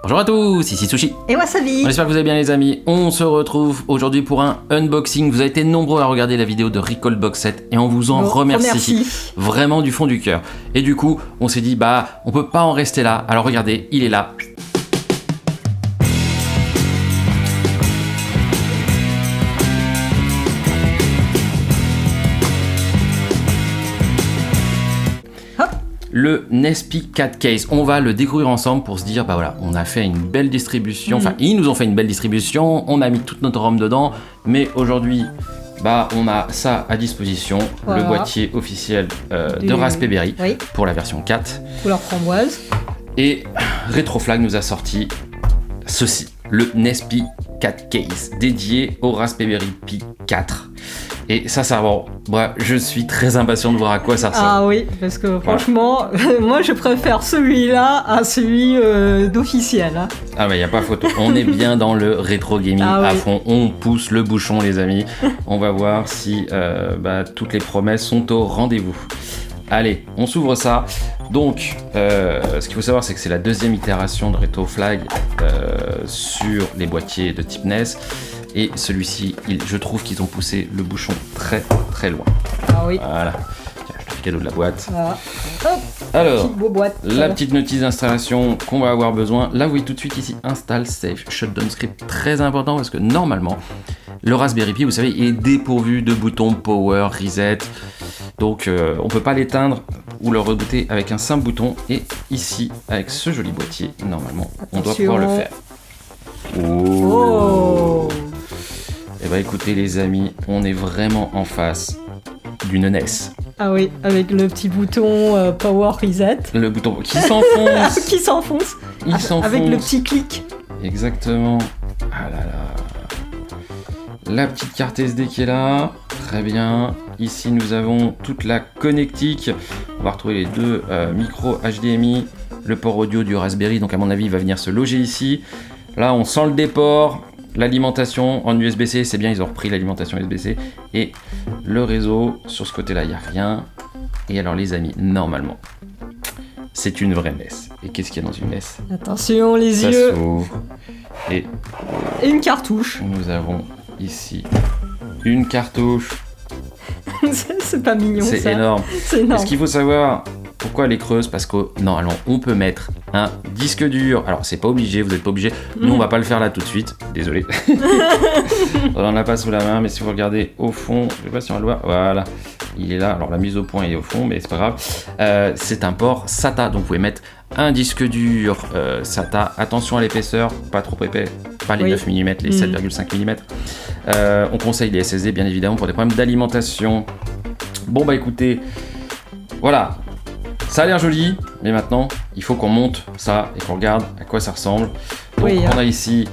Bonjour à tous, ici Sushi. Et Wasabi. On espère que vous allez bien les amis. On se retrouve aujourd'hui pour un unboxing. Vous avez été nombreux à regarder la vidéo de Recalbox 7 et on vous en remercie. Vraiment du fond du cœur. Et du coup, on s'est dit on peut pas en rester là. Alors regardez, il est là. Le Nespi 4 Case, on va le découvrir ensemble pour se dire, voilà, on a fait une belle distribution, enfin ils nous ont fait une belle distribution, on a mis toute notre ROM dedans, mais aujourd'hui, on a ça à disposition, le boîtier officiel de Raspberry pour la version 4. Couleur framboise. Et Retroflag nous a sorti ceci, le Nespi 4 Case, dédié au Raspberry Pi 4. Et ça je suis très impatient de voir à quoi ça ressemble. Ah oui, parce que franchement, moi je préfère celui-là à celui d'officiel. Hein. Ah il n'y a pas photo. On est bien dans le rétro gaming à fond. On pousse le bouchon les amis. On va voir si toutes les promesses sont au rendez-vous. Allez, on s'ouvre ça. Donc, ce qu'il faut savoir, c'est que c'est la deuxième itération de Retroflag sur les boîtiers de type NES. Et celui-ci, je trouve qu'ils ont poussé le bouchon très très loin. Ah oui. Voilà. Tiens, je te fais cadeau de la boîte. Voilà. Hop, alors, boîte. La petite notice d'installation qu'on va avoir besoin. Là, vous voyez tout de suite ici, Install Safe Shutdown Script. Très important parce que normalement, le Raspberry Pi, vous savez, est dépourvu de boutons Power, Reset. Donc, on ne peut pas l'éteindre ou le rebooter avec un simple bouton. Et ici, avec ce joli boîtier, normalement, on doit pouvoir le faire. Oh. Et écoutez les amis, on est vraiment en face d'une NES. Ah oui, avec le petit bouton Power Reset. Le bouton qui s'enfonce. Qui s'enfonce. Il s'enfonce. Avec le petit clic. Exactement. Ah là là. La petite carte SD qui est là. Très bien. Ici nous avons toute la connectique. On va retrouver les deux micros HDMI. Le port audio du Raspberry, donc à mon avis il va venir se loger ici. Là on sent le déport. L'alimentation en USB-C, c'est bien, ils ont repris l'alimentation USB-C. Et le réseau, sur ce côté-là, il n'y a rien. Et alors les amis, normalement, c'est une vraie NES. Et qu'est-ce qu'il y a dans une NES ? Attention les ça yeux. Ça s'ouvre. Et une cartouche. Nous avons ici une cartouche. C'est pas mignon ça. C'est énorme. C'est énorme. Et ce qu'il faut savoir, pourquoi elle est creuse ? Parce que normalement, on peut mettre un disque dur. Alors, c'est pas obligé, vous n'êtes pas obligé. Nous, on va pas le faire là tout de suite. Désolé. On en a pas sous la main, mais si vous regardez au fond, je sais pas si on va le voir. Voilà, il est là. Alors, la mise au point est au fond, mais c'est pas grave. C'est un port SATA, donc vous pouvez mettre un disque dur SATA. Attention à l'épaisseur, pas trop épais. Pas les 9 mm, les 7,5 mm. On conseille les SSD, bien évidemment, pour des problèmes d'alimentation. Bon, écoutez, voilà. Ça a l'air joli, mais maintenant, il faut qu'on monte ça et qu'on regarde à quoi ça ressemble. Donc, on a ici,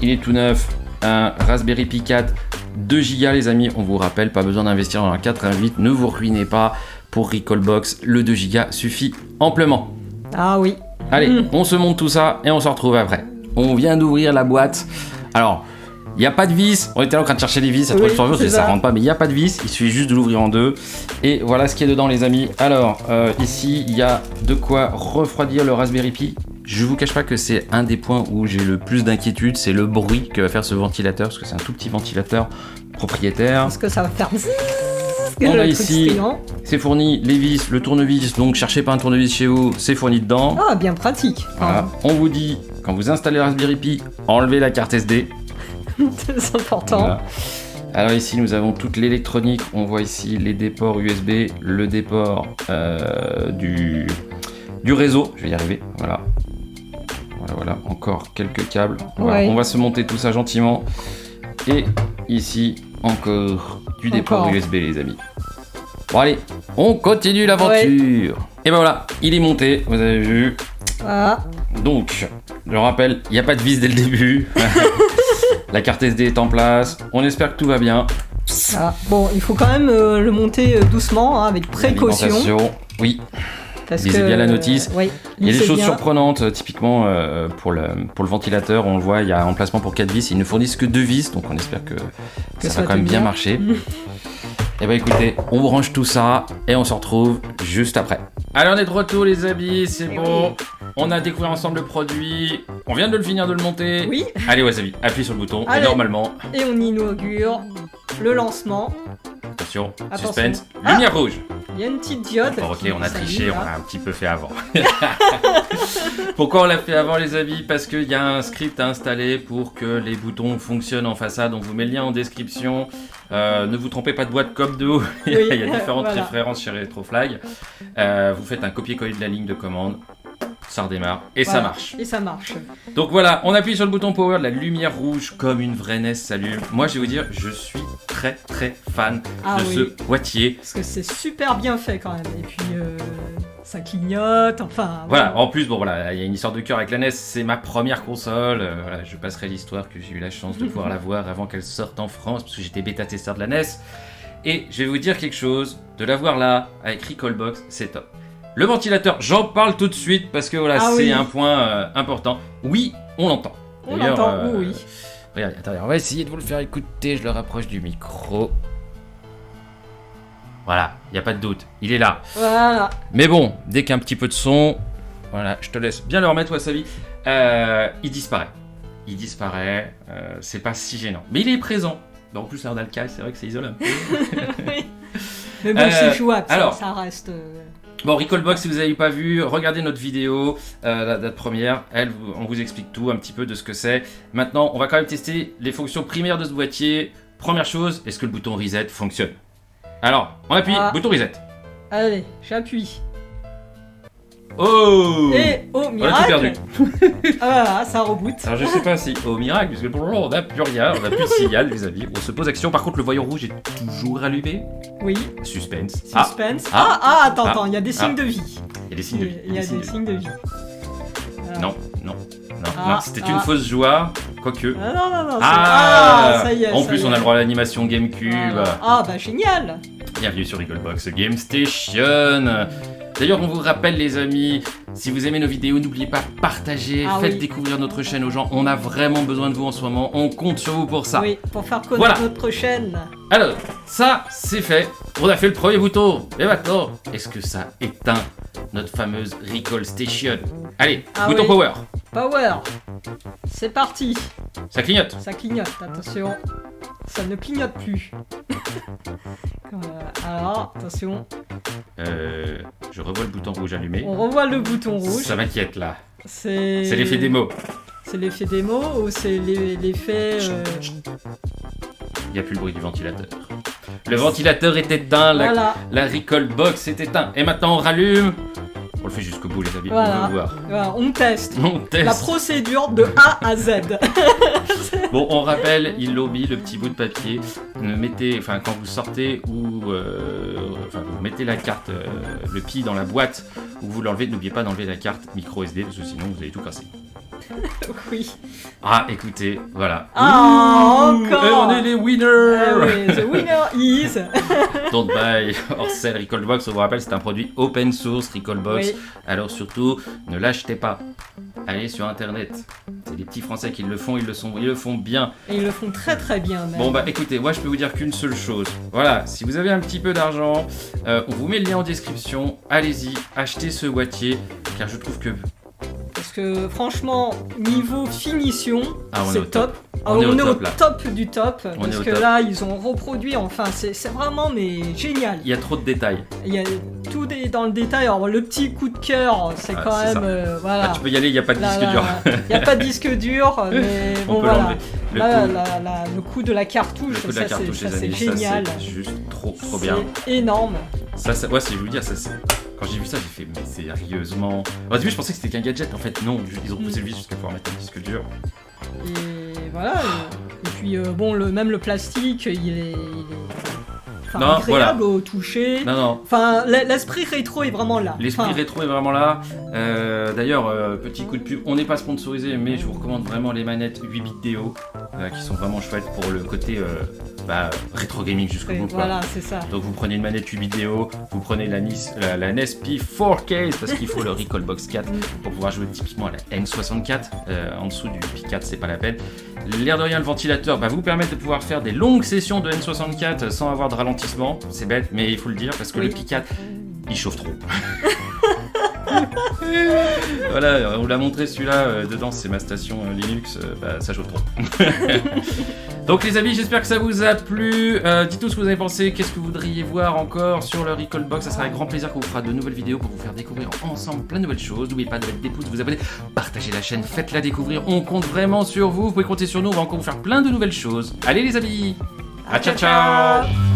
il est tout neuf, un Raspberry Pi 4, 2 Go les amis. On vous rappelle, pas besoin d'investir dans un 4.8, ne vous ruinez pas. Pour Recalbox, le 2 Go suffit amplement. Ah oui. Allez, on se monte tout ça et on se retrouve après. On vient d'ouvrir la boîte. Alors, il n'y a pas de vis. On était là en train de chercher les vis. Ça rentre pas, mais il n'y a pas de vis. Il suffit juste de l'ouvrir en deux. Et voilà ce qu'il y a dedans, les amis. Alors, ici, il y a de quoi refroidir le Raspberry Pi. Je vous cache pas que c'est un des points où j'ai le plus d'inquiétude. C'est le bruit que va faire ce ventilateur. Parce que c'est un tout petit ventilateur propriétaire. Parce que ça va faire... On a ici, c'est fourni les vis, le tournevis. Donc, cherchez pas un tournevis chez vous. C'est fourni dedans. Ah, bien pratique. Voilà. On vous dit, quand vous installez le Raspberry Pi, enlevez la carte SD. C'est important. Voilà. Alors ici nous avons toute l'électronique, on voit ici les déports USB, le déport du réseau, je vais y arriver, voilà, encore quelques câbles, voilà. On va se monter tout ça gentiment, et ici encore du déport USB les amis. Bon allez, on continue l'aventure. Et voilà, il est monté, vous avez vu. Voilà. Donc, je rappelle, il n'y a pas de vis dès le début. La carte SD est en place, on espère que tout va bien. Ah, bon, il faut quand même le monter doucement, avec précaution. Oui, lisez bien la notice. Il y a des choses surprenantes, typiquement pour le ventilateur, on le voit, il y a un emplacement pour 4 vis, ils ne fournissent que 2 vis, donc on espère que ça va quand même bien marcher. Et écoutez, on branche tout ça et on se retrouve juste après. Allez, on est de retour les amis, c'est bon. On a découvert ensemble le produit. On vient de le finir de le monter. Oui. Allez, Wasabi, appuie sur le bouton. Allez. Et normalement, Et on inaugure le lancement. attention, Attention. suspense, lumière rouge. Il y a une petite diode. Bon, ok, qui on a s'allume, triché, là. on l'a un petit peu fait avant. Pourquoi on l'a fait avant, les amis? Parce qu'il y a un script à installer pour que les boutons fonctionnent en façade. On vous met le lien en description. Ne vous trompez pas de boîte comme de haut. Oui, Il y a différentes voilà. références chez Retroflag. Vous faites un copier-coller de la ligne de commande. Ça redémarre et ça Voilà. marche. Et ça marche. Donc voilà, on appuie sur le bouton power, la lumière rouge comme une vraie NES s'allume. Moi, je vais vous dire, je suis très très fan Ah de oui. ce boîtier. Parce que c'est super bien fait quand même. Et puis ça clignote. Enfin. Voilà, en plus, bon voilà, il y a une histoire de cœur avec la NES, c'est ma première console. Voilà, je passerai l'histoire que j'ai eu la chance de pouvoir la voir avant qu'elle sorte en France, parce que j'étais bêta-testeur de la NES. Et je vais vous dire quelque chose, de l'avoir là, avec Recalbox, c'est top. Le ventilateur, j'en parle tout de suite, parce que voilà, Ah c'est oui. un point important. Oui, on l'entend. On D'ailleurs, l'entend, oui. Regardez, attendez, on va essayer de vous le faire écouter, je le rapproche du micro. Voilà, il n'y a pas de doute, il est là. Voilà. Mais bon, dès qu'un petit peu de son, voilà, je te laisse bien le remettre, Wasabi, il disparaît. Il disparaît, c'est pas si gênant. Mais il est présent. En plus, là, on a le casque, c'est vrai que c'est isolé un peu. Oui. Mais bon, c'est jouable, alors, ça reste. Bon, Recalbox, si vous n'avez pas vu, regardez notre vidéo, la date première. On vous explique tout, un petit peu de ce que c'est. Maintenant, on va quand même tester les fonctions primaires de ce boîtier. Première chose, est-ce que le bouton reset fonctionne? Alors, on appuie, Ah. bouton reset. Allez, j'appuie. Oh! Et au On a tout miracle. perdu. Ah, voilà, ça reboot. Alors je sais pas si au miracle, puisque pour le moment on n'a plus rien, on n'a plus de signal, les amis. On se pose action. Par contre, le voyant rouge est toujours allumé. Oui. Suspense. Suspense. Ah. Attends, Ah. attends, il y a des signes Ah. de vie. Il y a des signes de vie. Il y a signes des de vie. signes de vie. Voilà. Non, non, Ah, non. C'était une fausse joie, quoique. Ah, non, c'est- Ah, ça y est. En ça plus, y on a est. le droit à l'animation GameCube. Voilà. Ah, bah génial. Bienvenue sur Recalbox Game Station. D'ailleurs, on vous rappelle, les amis, si vous aimez nos vidéos, n'oubliez pas de partager, Ah faites oui. découvrir notre chaîne aux gens. On a vraiment besoin de vous en ce moment. On compte sur vous pour ça. Oui, pour faire connaître Voilà. notre chaîne. Alors, ça, c'est fait. On a fait le premier bouton. Et maintenant, est-ce que ça éteint notre fameuse Recall Station? Allez, Ah bouton oui. power. Power. C'est parti. Ça clignote. Ça clignote, attention. Ça ne clignote plus. Alors, attention. Je revois le bouton rouge allumé. On revoit le bouton rouge. Ça m'inquiète là. C'est C'est l'effet démo. C'est l'effet démo ou c'est l'effet. Il n'y a plus le bruit du ventilateur. Le ventilateur est éteint, Voilà. la Recall Box est éteinte. Et maintenant on rallume. On le fait jusqu'au bout, les amis. Voilà. On veut voir. Voilà, on teste. On teste. La procédure de A à Z. Bon, on rappelle, ils l'ont mis, le petit bout de papier. Mettez, enfin, quand vous sortez ou vous mettez la carte, le pied dans la boîte ou vous l'enlevez, n'oubliez pas d'enlever la carte micro SD parce que sinon vous allez tout casser. Oui. Ah, écoutez, voilà. Ah, Ouh, encore. et on est les winners. Ah oui, the winner is. Don't buy or sell Recalbox. On vous rappelle, c'est un produit open source Recalbox. Oui. Alors surtout, ne l'achetez pas. Allez sur internet. C'est des petits Français qui le font, ils le font bien. Et ils le font très très bien même. Bon bah écoutez, moi je peux vous dire qu'une seule chose. Voilà, si vous avez un petit peu d'argent, on vous met le lien en description. Allez-y, achetez ce boîtier, car je trouve que Parce que franchement, niveau finition, Ah, on est au c'est top. On est au top, là. top du top. On est Parce au que top. là, ils ont reproduit, enfin, c'est vraiment mais génial. il y a trop de détails. Il y a tout dans le détail. Alors, le petit coup de cœur, c'est Ah, quand c'est même. Voilà. Ah, tu peux y aller, il n'y a pas de disque dur. Il n'y a pas de disque dur, mais On bon peut voilà. l'enlever. Le Là, coup- le coup de la cartouche, Le coup de ça, la cartouche, c'est les amis, génial. ça c'est juste trop bien. C'est énorme. Ça, ouais, c'est, je veux dire, ça, c'est... Quand j'ai vu ça, j'ai fait, mais sérieusement. Au début, je pensais que c'était qu'un gadget. En fait, non, ils ont poussé le vis jusqu'à pouvoir mettre un disque dur. Et voilà. Et puis, bon, même le plastique, il est enfin, Non, agréable au toucher. Non, non. Enfin, l'esprit rétro est vraiment là. L'esprit Enfin, rétro est vraiment là. D'ailleurs, petit coup de pub, on n'est pas sponsorisé, mais je vous recommande vraiment les manettes 8 bits Deo qui sont vraiment chouettes pour le côté rétro gaming jusqu'au bout. Quoi. voilà, c'est ça. Donc vous prenez une manette 8 bits Deo, vous prenez la NES P4K parce qu'il faut le Recalbox 4 pour pouvoir jouer typiquement à la N64. En dessous du P4, c'est pas la peine. L'air de rien, le ventilateur va vous permettre de pouvoir faire des longues sessions de N64 sans avoir de ralentissement. C'est bête, mais il faut le dire parce que Oui. le P4 il chauffe trop. Voilà, on vous l'a montré celui-là, dedans c'est ma station Linux, ça chauffe trop. Donc les amis, j'espère que ça vous a plu. Dites-nous ce que vous avez pensé, qu'est-ce que vous voudriez voir encore sur le Recalbox. Ça sera avec grand plaisir qu'on vous fera de nouvelles vidéos pour vous faire découvrir ensemble plein de nouvelles choses. N'oubliez pas de mettre des pouces, de vous abonner, partagez la chaîne, faites-la découvrir. On compte vraiment sur vous, vous pouvez compter sur nous, on va encore vous faire plein de nouvelles choses. Allez les amis, ciao ciao.